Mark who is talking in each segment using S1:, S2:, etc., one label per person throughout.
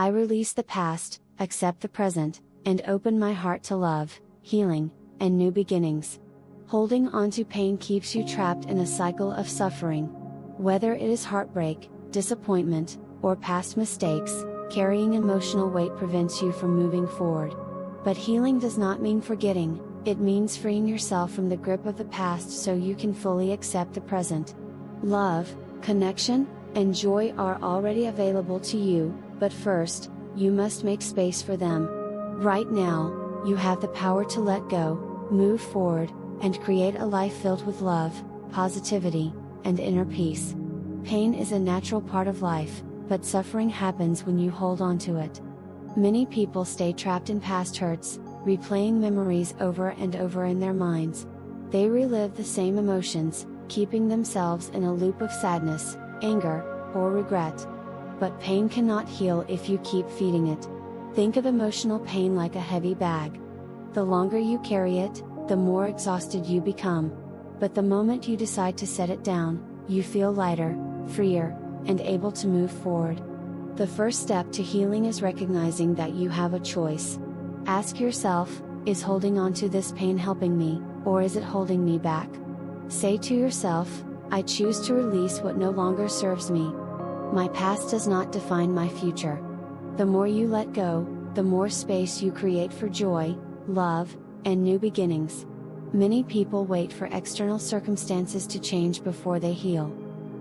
S1: I release the past, accept the present, and open my heart to love, healing, and new beginnings. Holding on to pain keeps you trapped in a cycle of suffering. Whether it is heartbreak, disappointment, or past mistakes, carrying emotional weight prevents you from moving forward. But healing does not mean forgetting, it means freeing yourself from the grip of the past so you can fully accept the present. Love, connection, and joy are already available to you, but first, you must make space for them. Right now, you have the power to let go, move forward, and create a life filled with love, positivity, and inner peace. Pain is a natural part of life, but suffering happens when you hold on to it. Many people stay trapped in past hurts, replaying memories over and over in their minds. They relive the same emotions, keeping themselves in a loop of sadness, anger, or regret. But pain cannot heal if you keep feeding it. Think of emotional pain like a heavy bag. The longer you carry it, the more exhausted you become. But the moment you decide to set it down, you feel lighter, freer, and able to move forward. The first step to healing is recognizing that you have a choice. Ask yourself, is holding on to this pain helping me, or is it holding me back? Say to yourself, I choose to release what no longer serves me. My past does not define my future. The more you let go, the more space you create for joy, love, and new beginnings. Many people wait for external circumstances to change before they heal.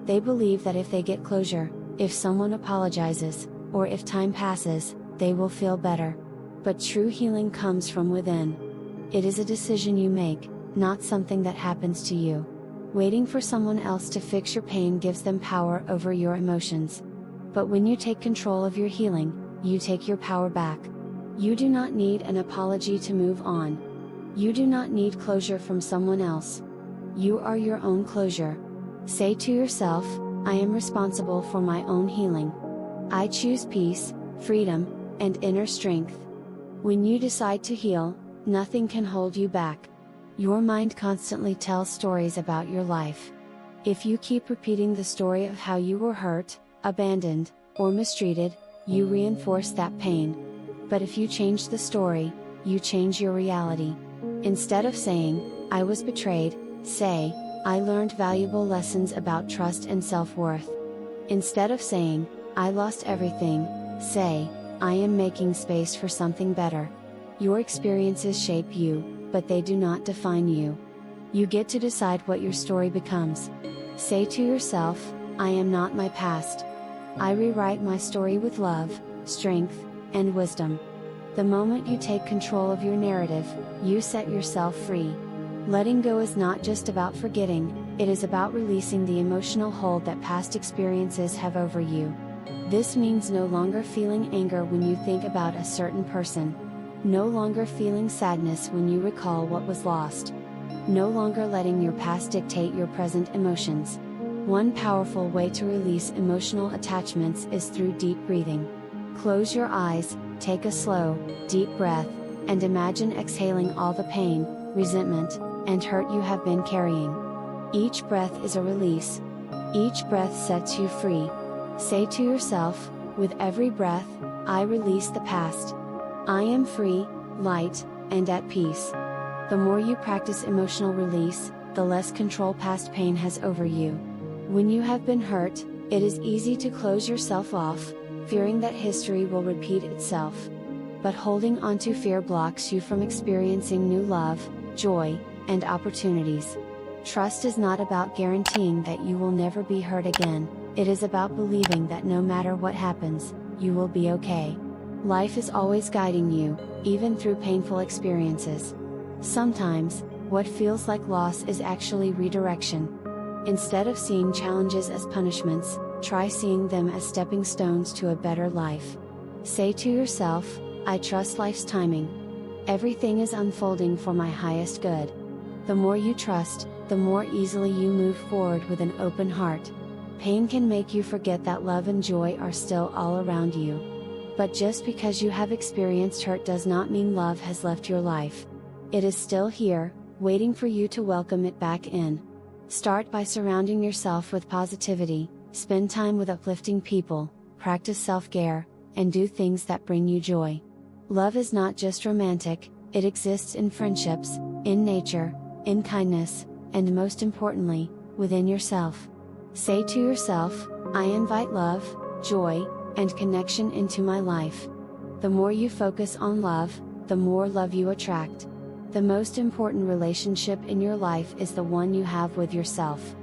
S1: They believe that if they get closure, if someone apologizes, or if time passes, they will feel better. But true healing comes from within. It is a decision you make, not something that happens to you. Waiting for someone else to fix your pain gives them power over your emotions. But when you take control of your healing, you take your power back. You do not need an apology to move on. You do not need closure from someone else. You are your own closure. Say to yourself, I am responsible for my own healing. I choose peace, freedom, and inner strength. When you decide to heal, nothing can hold you back. Your mind constantly tells stories about your life. If you keep repeating the story of how you were hurt, abandoned, or mistreated, you reinforce that pain. But if you change the story, you change your reality. Instead of saying, I was betrayed, say, I learned valuable lessons about trust and self-worth. Instead of saying, I lost everything, say, I am making space for something better. Your experiences shape you, but they do not define you. You get to decide what your story becomes. Say to yourself, I am not my past. I rewrite my story with love, strength, and wisdom. The moment you take control of your narrative, you set yourself free. Letting go is not just about forgetting, it is about releasing the emotional hold that past experiences have over you. This means no longer feeling anger when you think about a certain person. No longer feeling sadness when you recall what was lost. No longer letting your past dictate your present emotions. One powerful way to release emotional attachments is through deep breathing. Close your eyes, take a slow, deep breath, and imagine exhaling all the pain, resentment, and hurt you have been carrying. Each breath is a release. Each breath sets you free. Say to yourself, with every breath, I release the past. I am free, light, and at peace. The more you practice emotional release, the less control past pain has over you. When you have been hurt, it is easy to close yourself off, fearing that history will repeat itself. But holding on to fear blocks you from experiencing new love, joy, and opportunities. Trust is not about guaranteeing that you will never be hurt again, it is about believing that no matter what happens, you will be okay. Life is always guiding you, even through painful experiences. Sometimes, what feels like loss is actually redirection. Instead of seeing challenges as punishments, try seeing them as stepping stones to a better life. Say to yourself, I trust life's timing. Everything is unfolding for my highest good. The more you trust, the more easily you move forward with an open heart. Pain can make you forget that love and joy are still all around you. But just because you have experienced hurt does not mean love has left your life. It is still here, waiting for you to welcome it back in. Start by surrounding yourself with positivity, spend time with uplifting people, practice self-care, and do things that bring you joy. Love is not just romantic, it exists in friendships, in nature, in kindness, and most importantly, within yourself. Say to yourself, I invite love, joy, and connection into my life. The more you focus on love, the more love you attract. The most important relationship in your life is the one you have with yourself.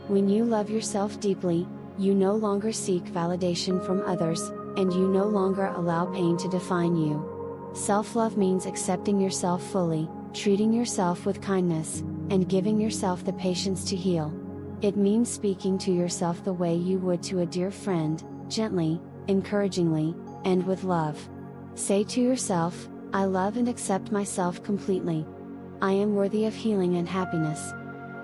S1: When you love yourself deeply, you no longer seek validation from others, and you no longer allow pain to define you. Self-love means accepting yourself fully, treating yourself with kindness, and giving yourself the patience to heal. It means speaking to yourself the way you would to a dear friend, gently, encouragingly, and with love. Say to yourself, I love and accept myself completely. I am worthy of healing and happiness.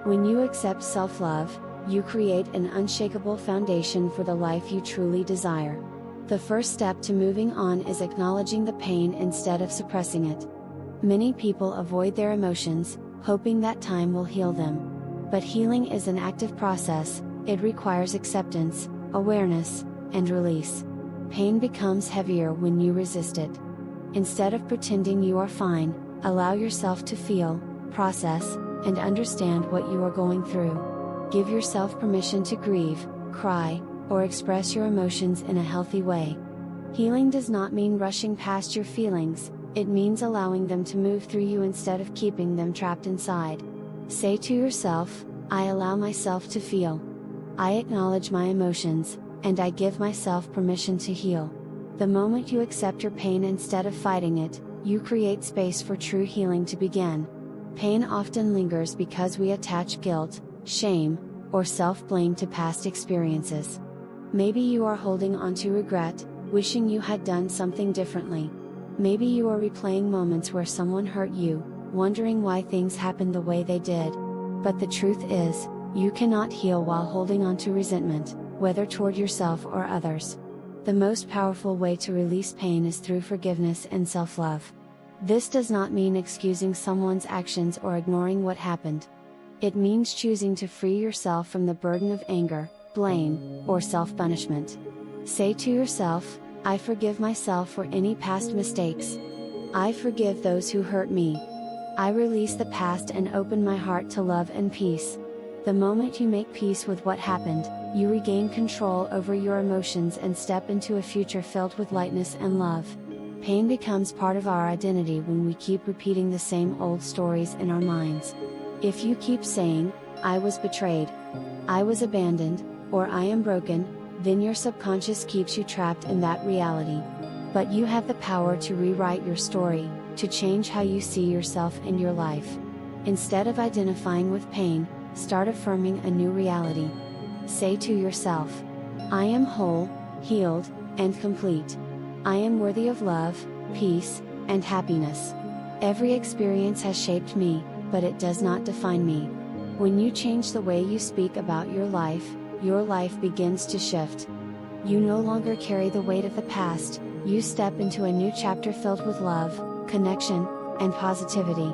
S1: When you accept self-love, you create an unshakable foundation for the life you truly desire. The first step to moving on is acknowledging the pain instead of suppressing it. Many people avoid their emotions, hoping that time will heal them. But healing is an active process, it requires acceptance, awareness, and release. Pain becomes heavier when you resist it. Instead of pretending you are fine, allow yourself to feel, process, and understand what you are going through. Give yourself permission to grieve, cry, or express your emotions in a healthy way. Healing does not mean rushing past your feelings, it means allowing them to move through you instead of keeping them trapped inside. Say to yourself, I allow myself to feel. I acknowledge my emotions, and I give myself permission to heal. The moment you accept your pain instead of fighting it, you create space for true healing to begin. Pain often lingers because we attach guilt, shame, or self-blame to past experiences. Maybe you are holding on to regret, wishing you had done something differently. Maybe you are replaying moments where someone hurt you, wondering why things happened the way they did. But the truth is, you cannot heal while holding on to resentment, whether toward yourself or others. The most powerful way to release pain is through forgiveness and self-love. This does not mean excusing someone's actions or ignoring what happened. It means choosing to free yourself from the burden of anger, blame, or self-punishment. Say to yourself, I forgive myself for any past mistakes. I forgive those who hurt me. I release the past and open my heart to love and peace. The moment you make peace with what happened, you regain control over your emotions and step into a future filled with lightness and love. Pain becomes part of our identity when we keep repeating the same old stories in our minds. If you keep saying, I was betrayed, I was abandoned, or I am broken, then your subconscious keeps you trapped in that reality. But you have the power to rewrite your story, to change how you see yourself and your life. Instead of identifying with pain, start affirming a new reality. Say to yourself, I am whole, healed, and complete. I am worthy of love, peace, and happiness. Every experience has shaped me, but it does not define me. When you change the way you speak about your life begins to shift. You no longer carry the weight of the past, you step into a new chapter filled with love, connection, and positivity.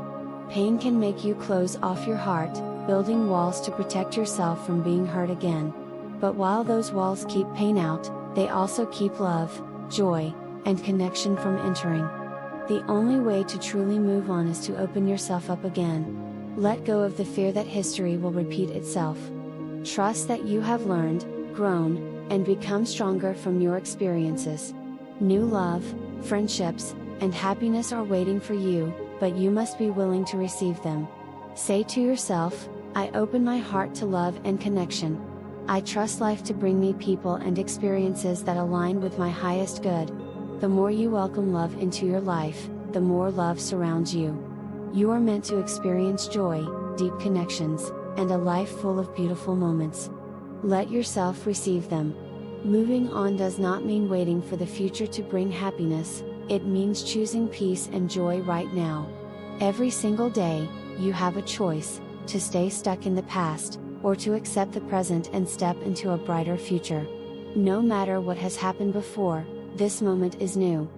S1: Pain can make you close off your heart, building walls to protect yourself from being hurt again. But while those walls keep pain out, they also keep love, joy, and connection from entering. The only way to truly move on is to open yourself up again. Let go of the fear that history will repeat itself. Trust that you have learned, grown, and become stronger from your experiences. New love, friendships, and happiness are waiting for you, but you must be willing to receive them. Say to yourself, I open my heart to love and connection. I trust life to bring me people and experiences that align with my highest good. The more you welcome love into your life, the more love surrounds you. You are meant to experience joy, deep connections, and a life full of beautiful moments. Let yourself receive them. Moving on does not mean waiting for the future to bring happiness, it means choosing peace and joy right now. Every single day, you have a choice, to stay stuck in the past, or to accept the present and step into a brighter future. No matter what has happened before, this moment is new.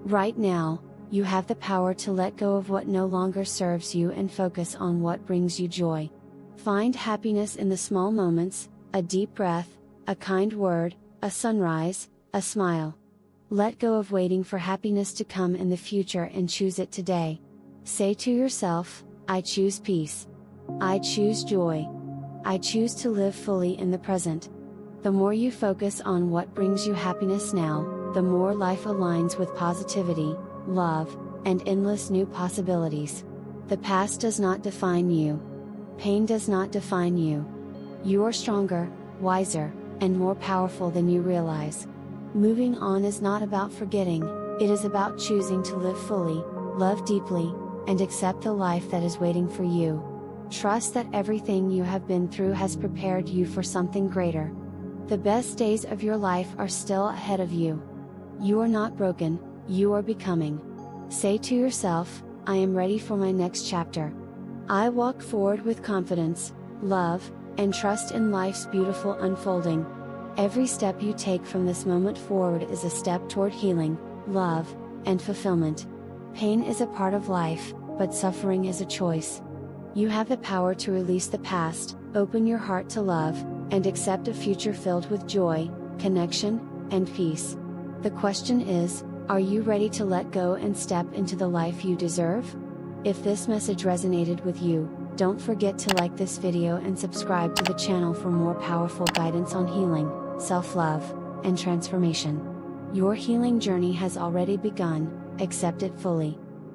S1: Right now, you have the power to let go of what no longer serves you and focus on what brings you joy. Find happiness in the small moments, a deep breath, a kind word, a sunrise, a smile. Let go of waiting for happiness to come in the future and choose it today. Say to yourself, I choose peace. I choose joy. I choose to live fully in the present. The more you focus on what brings you happiness now, the more life aligns with positivity, love, and endless new possibilities. The past does not define you. Pain does not define you. You are stronger, wiser, and more powerful than you realize. Moving on is not about forgetting, it is about choosing to live fully, love deeply, and accept the life that is waiting for you. Trust that everything you have been through has prepared you for something greater. The best days of your life are still ahead of you. You are not broken, you are becoming. Say to yourself, I am ready for my next chapter. I walk forward with confidence, love, and trust in life's beautiful unfolding. Every step you take from this moment forward is a step toward healing, love, and fulfillment. Pain is a part of life, but suffering is a choice. You have the power to release the past, open your heart to love, and accept a future filled with joy, connection, and peace. The question is, are you ready to let go and step into the life you deserve? If this message resonated with you, don't forget to like this video and subscribe to the channel for more powerful guidance on healing, self-love, and transformation. Your healing journey has already begun, accept it fully.